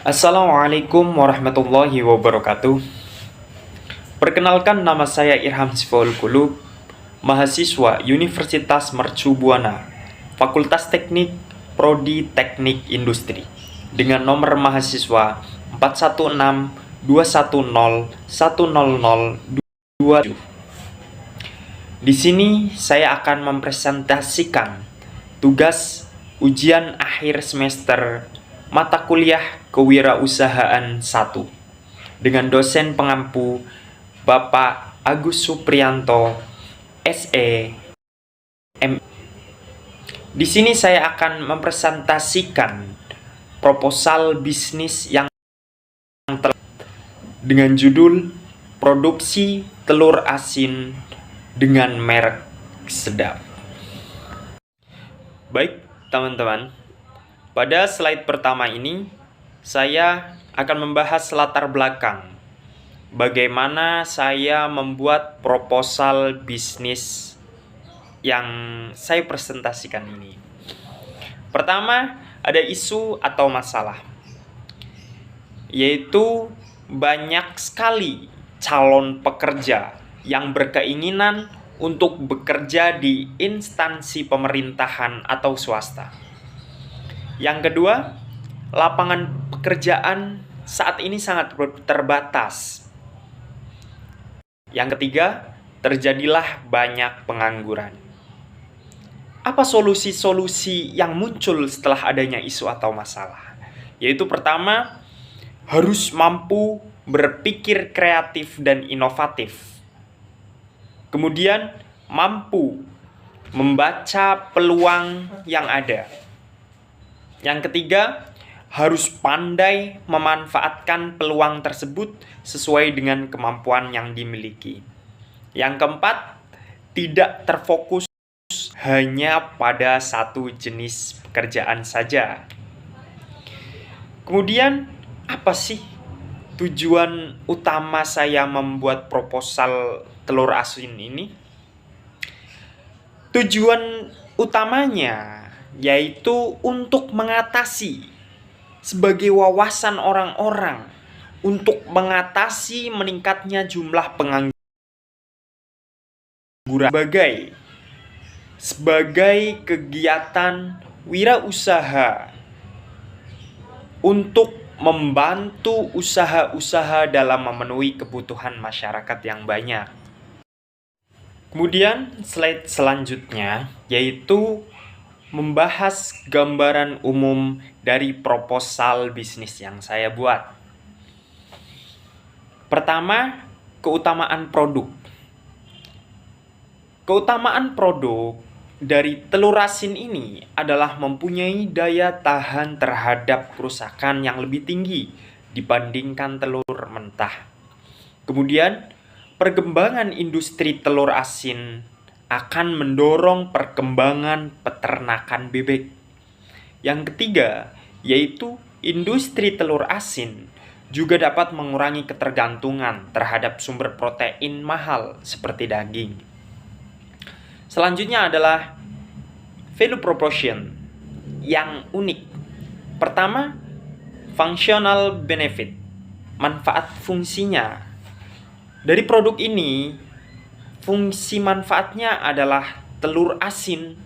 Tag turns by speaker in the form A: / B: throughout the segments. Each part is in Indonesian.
A: Assalamualaikum warahmatullahi wabarakatuh. Perkenalkan, nama saya Irham Siful Qulub, mahasiswa Universitas Mercu Buana, Fakultas Teknik, Prodi Teknik Industri, dengan nomor mahasiswa 41621010027. Di sini saya akan mempresentasikan tugas ujian akhir semester mata kuliah Kewirausahaan 1 dengan dosen pengampu Bapak Agus Supriyanto, SE, M. Di sini saya akan mempresentasikan proposal bisnis yang telah dengan judul Produksi Telur Asin dengan Merek Sedap. Baik, teman-teman. Pada slide pertama ini, saya akan membahas latar belakang bagaimana saya membuat proposal bisnis yang saya presentasikan ini. Pertama, ada isu atau masalah, yaitu banyak sekali calon pekerja yang berkeinginan untuk bekerja di instansi pemerintahan atau swasta. Yang kedua, lapangan pekerjaan saat ini sangat terbatas. Yang ketiga, terjadilah banyak pengangguran. Apa solusi-solusi yang muncul setelah adanya isu atau masalah? Yaitu pertama, harus mampu berpikir kreatif dan inovatif. Kemudian, mampu membaca peluang yang ada. Yang ketiga, harus pandai memanfaatkan peluang tersebut sesuai dengan kemampuan yang dimiliki. Yang keempat, tidak terfokus hanya pada satu jenis pekerjaan saja. Kemudian, apa sih tujuan utama saya membuat proposal telur asin ini? Tujuan utamanya yaitu untuk mengatasi sebagai wawasan orang-orang untuk mengatasi meningkatnya jumlah pengangguran sebagai kegiatan wirausaha untuk membantu usaha-usaha dalam memenuhi kebutuhan masyarakat yang banyak. Kemudian slide selanjutnya yaitu membahas gambaran umum dari proposal bisnis yang saya buat. Pertama, keutamaan produk. Keutamaan produk dari telur asin ini adalah mempunyai daya tahan terhadap kerusakan yang lebih tinggi dibandingkan telur mentah. Kemudian, perkembangan industri telur asin akan mendorong perkembangan peternakan bebek. Yang ketiga, yaitu industri telur asin juga dapat mengurangi ketergantungan terhadap sumber protein mahal seperti daging. Selanjutnya adalah value proposition yang unik. Pertama, functional benefit, manfaat fungsinya. Dari produk ini, fungsi manfaatnya adalah telur asin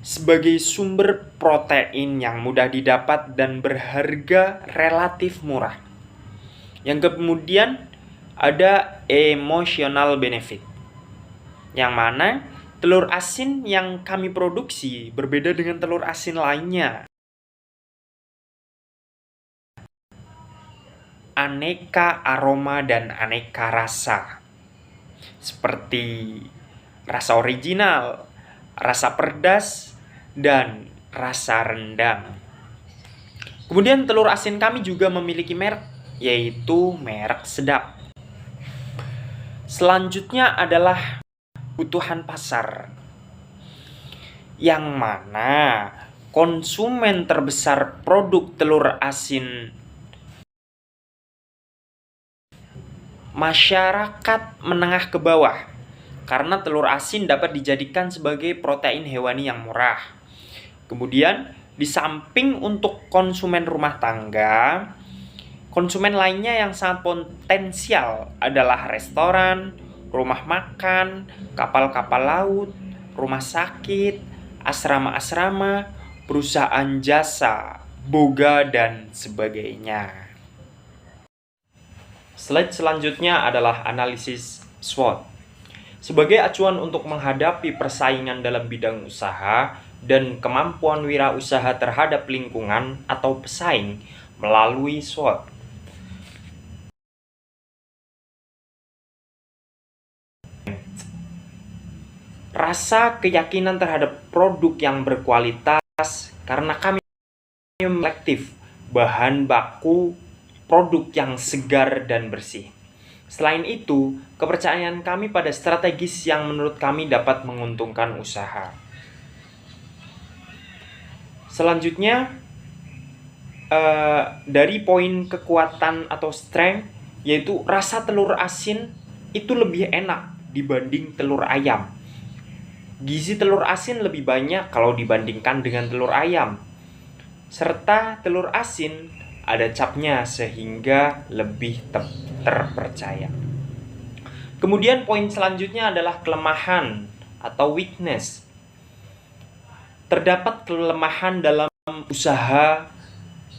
A: sebagai sumber protein yang mudah didapat dan berharga relatif murah. Yang kemudian ada emotional benefit, yang mana telur asin yang kami produksi berbeda dengan telur asin lainnya. Aneka aroma dan aneka rasa, seperti rasa original, rasa pedas, dan rasa rendang. Kemudian telur asin kami juga memiliki merek, yaitu merek sedap. Selanjutnya adalah kebutuhan pasar, yang mana konsumen terbesar produk telur asin masyarakat menengah ke bawah, karena telur asin dapat dijadikan sebagai protein hewani yang murah. Kemudian, di samping untuk konsumen rumah tangga, Konsumen lainnya yang sangat potensial adalah restoran, rumah makan, kapal-kapal laut, rumah sakit, asrama-asrama, perusahaan jasa, boga, dan sebagainya. Slide selanjutnya adalah analisis SWOT. Sebagai acuan untuk menghadapi persaingan dalam bidang usaha dan kemampuan wirausaha terhadap lingkungan atau pesaing melalui SWOT. Rasa keyakinan terhadap produk yang berkualitas karena kami selektif bahan baku produk yang segar dan bersih. Selain itu, kepercayaan kami pada strategis yang menurut kami dapat menguntungkan usaha. Selanjutnya, dari poin kekuatan atau strength, yaitu rasa telur asin itu lebih enak dibanding telur ayam. Gizi telur asin lebih banyak kalau dibandingkan dengan telur ayam. Serta telur asin ada capnya sehingga lebih terpercaya. Kemudian poin selanjutnya adalah kelemahan atau weakness. Terdapat kelemahan dalam usaha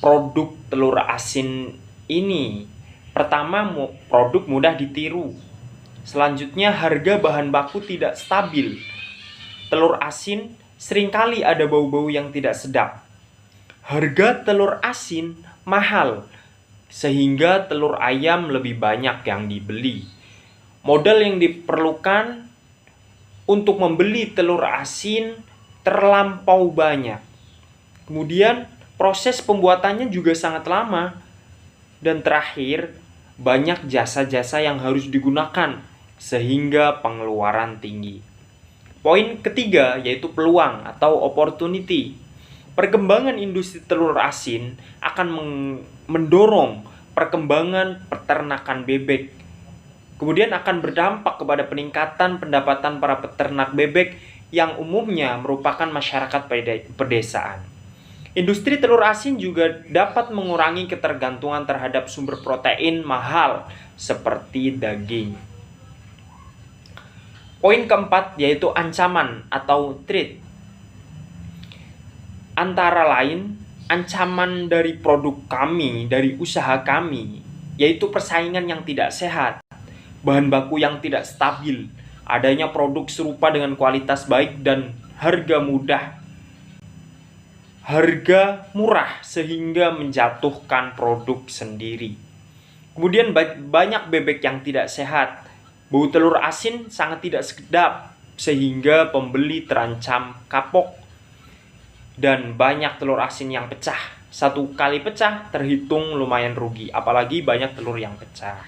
A: produk telur asin ini. Pertama, produk mudah ditiru. Selanjutnya, harga bahan baku tidak stabil. Telur asin seringkali ada bau-bau yang tidak sedap. Harga telur asin mahal, sehingga telur ayam lebih banyak yang dibeli. Modal yang diperlukan untuk membeli telur asin terlampau banyak. Kemudian proses pembuatannya juga sangat lama. Dan terakhir, banyak jasa-jasa yang harus digunakan sehingga pengeluaran tinggi. Poin ketiga yaitu peluang atau opportunity. Perkembangan industri telur asin akan mendorong perkembangan peternakan bebek. Kemudian akan berdampak kepada peningkatan pendapatan para peternak bebek yang umumnya merupakan masyarakat pedesaan. Industri telur asin juga dapat mengurangi ketergantungan terhadap sumber protein mahal seperti daging. Poin keempat yaitu ancaman atau threat. Antara lain, ancaman dari produk kami, dari usaha kami, yaitu persaingan yang tidak sehat, bahan baku yang tidak stabil, adanya produk serupa dengan kualitas baik dan harga murah sehingga menjatuhkan produk sendiri. Kemudian banyak bebek yang tidak sehat, bau telur asin sangat tidak sedap sehingga pembeli terancam kapok. Dan banyak telur asin yang pecah. Satu kali pecah terhitung lumayan rugi, apalagi banyak telur yang pecah.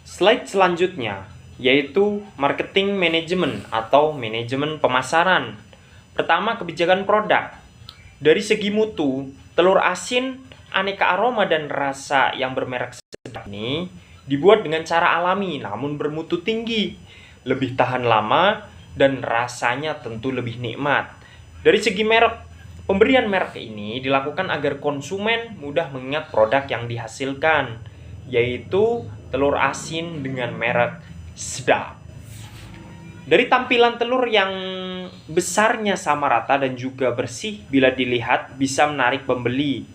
A: Slide selanjutnya yaitu marketing management atau manajemen pemasaran. Pertama, kebijakan produk. Dari segi mutu, telur asin aneka aroma dan rasa yang bermerek sedap ini dibuat dengan cara alami namun bermutu tinggi, lebih tahan lama, dan rasanya tentu lebih nikmat. Dari segi merek, pemberian merek ini dilakukan agar konsumen mudah mengingat produk yang dihasilkan, yaitu telur asin dengan merek sedap. Dari tampilan telur yang besarnya sama rata dan juga bersih, bila dilihat bisa menarik pembeli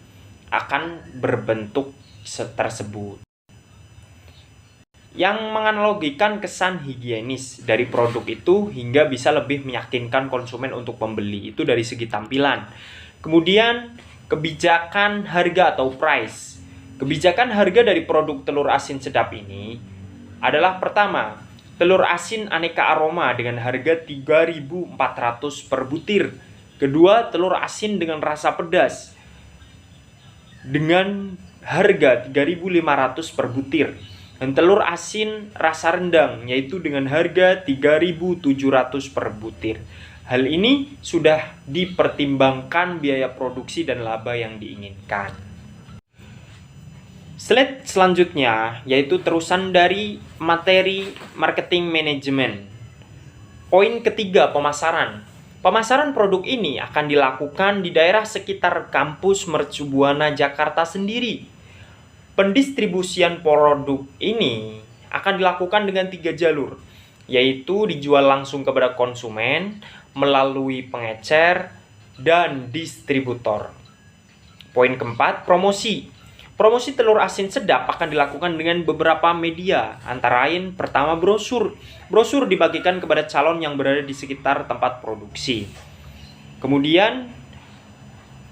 A: akan berbentuk tersebut, yang menganalogikan kesan higienis dari produk itu hingga bisa lebih meyakinkan konsumen untuk membeli. Itu dari segi tampilan. Kemudian kebijakan harga atau price. Kebijakan harga dari produk telur asin sedap ini adalah pertama, telur asin aneka aroma dengan harga 3.400 per butir. Kedua, telur asin dengan rasa pedas dengan harga 3.500 per butir. Dan telur asin rasa rendang yaitu dengan harga 3.700 per butir. Hal ini sudah dipertimbangkan biaya produksi dan laba yang diinginkan. Slide selanjutnya yaitu terusan dari materi marketing management. Poin ketiga, pemasaran. Pemasaran produk ini akan dilakukan di daerah sekitar kampus Mercu Buana Jakarta sendiri. Pendistribusian produk ini akan dilakukan dengan 3 jalur, yaitu dijual langsung kepada konsumen, melalui pengecer, dan distributor. Poin keempat, promosi. Promosi telur asin sedap akan dilakukan dengan beberapa media, antara lain pertama brosur. Brosur dibagikan kepada calon yang berada di sekitar tempat produksi. Kemudian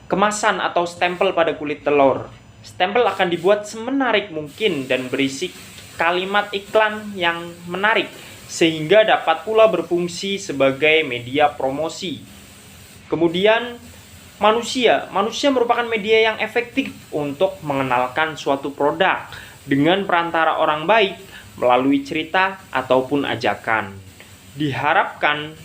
A: kemasan atau stempel pada kulit telur. Stempel akan dibuat semenarik mungkin dan berisi kalimat iklan yang menarik, sehingga dapat pula berfungsi sebagai media promosi. Kemudian manusia merupakan media yang efektif untuk mengenalkan suatu produk dengan perantara orang baik melalui cerita ataupun ajakan. Diharapkan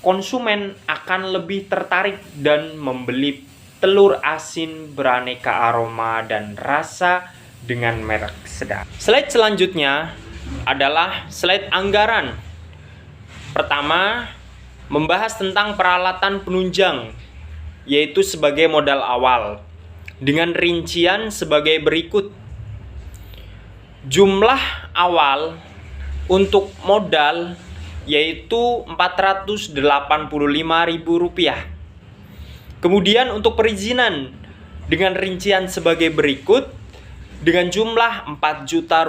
A: konsumen akan lebih tertarik dan membeli telur asin beraneka aroma dan rasa dengan merek sedap. Slide selanjutnya adalah slide anggaran. Pertama, membahas tentang peralatan penunjang, yaitu sebagai modal awal, dengan rincian sebagai berikut. Jumlah awal untuk modal yaitu Rp485.000. Kemudian untuk perizinan dengan rincian sebagai berikut dengan jumlah Rp4 juta.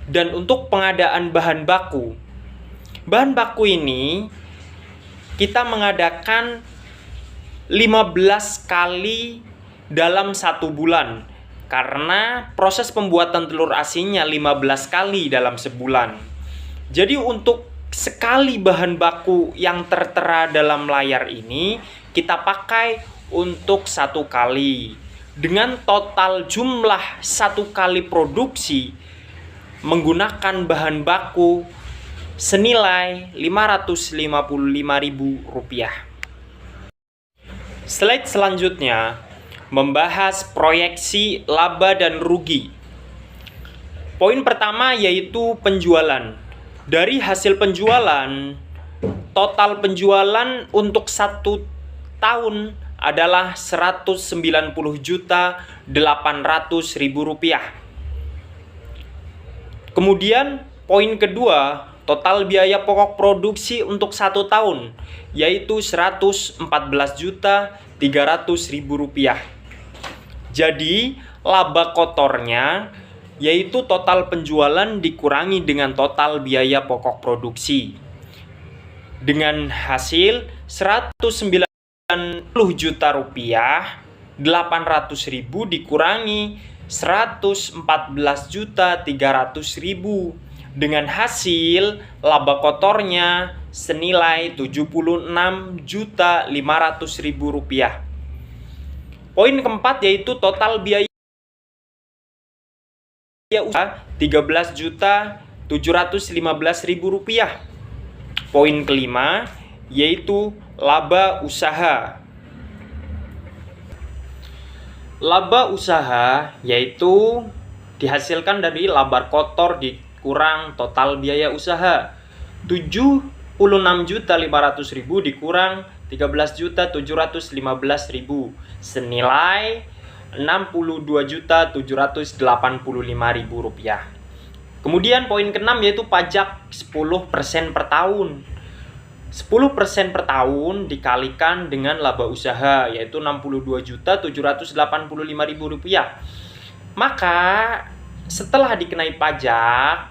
A: Dan untuk pengadaan bahan baku ini kita mengadakan 15 kali dalam 1 bulan, karena proses pembuatan telur asinnya 15 kali dalam sebulan. Jadi untuk sekali bahan baku yang tertera dalam layar ini kita pakai untuk 1 kali, dengan total jumlah 1 kali produksi menggunakan bahan baku senilai Rp555.000. Slide selanjutnya membahas proyeksi laba dan rugi. Poin pertama yaitu penjualan. Dari hasil penjualan, total penjualan untuk 1 tahun adalah Rp190.800.000. Kemudian poin kedua, total biaya pokok produksi untuk 1 tahun yaitu Rp114.300.000. Jadi laba kotornya yaitu total penjualan dikurangi dengan total biaya pokok produksi, dengan hasil Rp190.800.000 dikurangi Rp114.300.000 dengan hasil laba kotornya senilai Rp76.500.000. Poin keempat yaitu total biaya usaha Rp13.715.000. Poin kelima yaitu laba usaha. Laba usaha yaitu dihasilkan dari laba kotor dikurang total biaya usaha. Rp76.500.000 dikurang Rp13.715.000 senilai Rp62.785.000. Kemudian poin keenam yaitu pajak 10% per tahun. 10% per tahun dikalikan dengan laba usaha yaitu Rp62.785.000. Maka setelah dikenai pajak,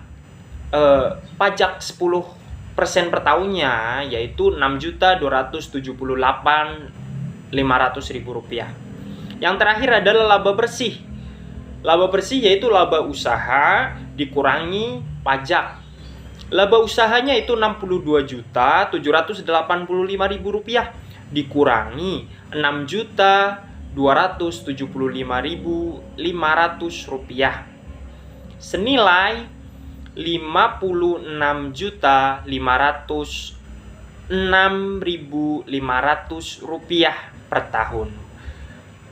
A: pajak 10% per tahunnya yaitu Rp6.278.500.000. Yang terakhir adalah laba bersih. Laba bersih yaitu laba usaha dikurangi pajak. Laba usahanya itu Rp62.785.000 dikurangi Rp6.275.500 senilai Rp56.506.500 per tahun.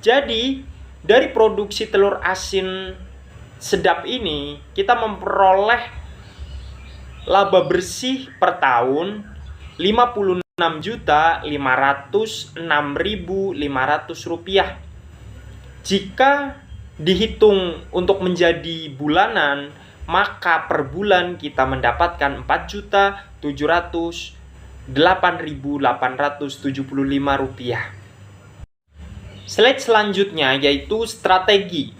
A: Jadi dari produksi telur asin sedap ini kita memperoleh laba bersih per tahun Rp56.506.500. Jika dihitung untuk menjadi bulanan, maka per bulan kita mendapatkan Rp4.708.875. Slide selanjutnya yaitu strategi.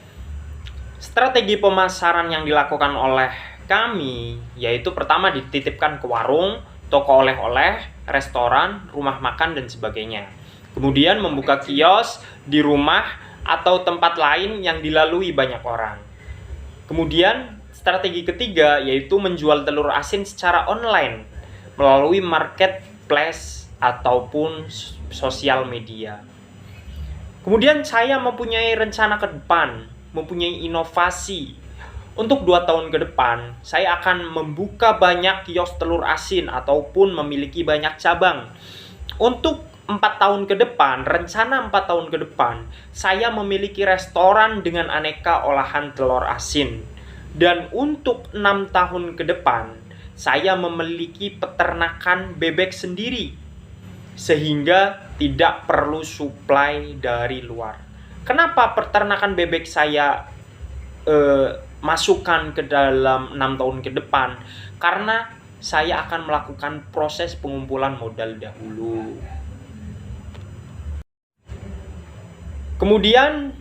A: Strategi pemasaran yang dilakukan oleh kami yaitu pertama dititipkan ke warung, toko oleh-oleh, restoran, rumah makan, dan sebagainya. Kemudian membuka kios di rumah atau tempat lain yang dilalui banyak orang. Kemudian strategi ketiga yaitu menjual telur asin secara online melalui marketplace ataupun sosial media. Kemudian saya mempunyai rencana ke depan, mempunyai inovasi. Untuk 2 tahun ke depan, saya akan membuka banyak kios telur asin ataupun memiliki banyak cabang. Untuk 4 tahun ke depan, rencana 4 tahun ke depan, saya memiliki restoran dengan aneka olahan telur asin. Dan untuk 6 tahun ke depan, saya memiliki peternakan bebek sendiri, sehingga tidak perlu suplai dari luar. Kenapa peternakan bebek saya masukkan ke dalam 6 tahun ke depan? Karena saya akan melakukan proses pengumpulan modal dahulu. Kemudian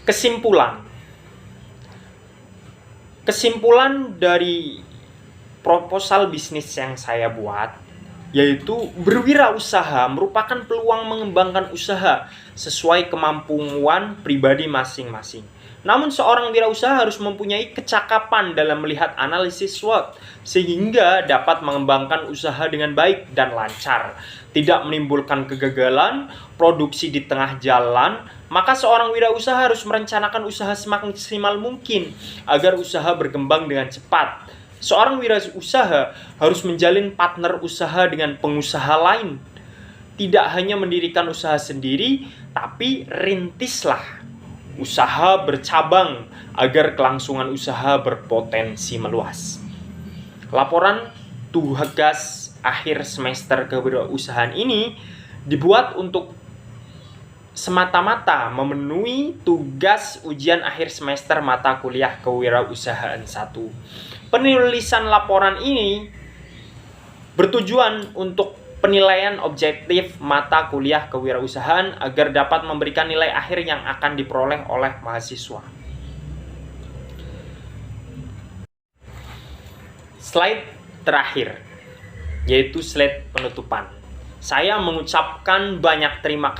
A: kesimpulan dari proposal bisnis yang saya buat yaitu berwirausaha merupakan peluang mengembangkan usaha sesuai kemampuan pribadi masing-masing. Namun seorang wirausaha harus mempunyai kecakapan dalam melihat analisis SWOT sehingga dapat mengembangkan usaha dengan baik dan lancar, tidak menimbulkan kegagalan, produksi di tengah jalan. Maka seorang wirausaha harus merencanakan usaha semaksimal mungkin agar usaha berkembang dengan cepat. Seorang wirausaha harus menjalin partner usaha dengan pengusaha lain. Tidak hanya mendirikan usaha sendiri, tapi rintislah usaha bercabang agar kelangsungan usaha berpotensi meluas. Laporan tugas akhir semester kewirausahaan ini dibuat untuk semata-mata memenuhi tugas ujian akhir semester mata kuliah kewirausahaan 1. Penulisan laporan ini bertujuan untuk penilaian objektif mata kuliah kewirausahaan agar dapat memberikan nilai akhir yang akan diperoleh oleh mahasiswa. Slide terakhir yaitu slide penutupan. Saya mengucapkan banyak terima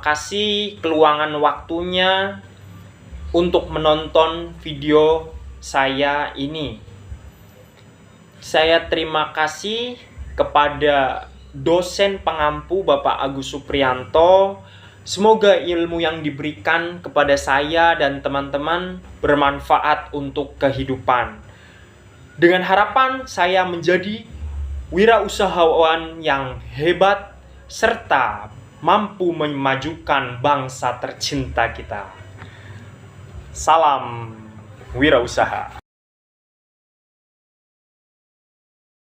A: kasih keluangan waktunya untuk menonton video saya ini. Saya terima kasih kepada dosen pengampu Bapak Agus Supriyanto. Semoga ilmu yang diberikan kepada saya dan teman-teman bermanfaat untuk kehidupan. Dengan harapan saya menjadi wirausahawan yang hebat serta mampu memajukan bangsa tercinta kita. Salam wirausaha.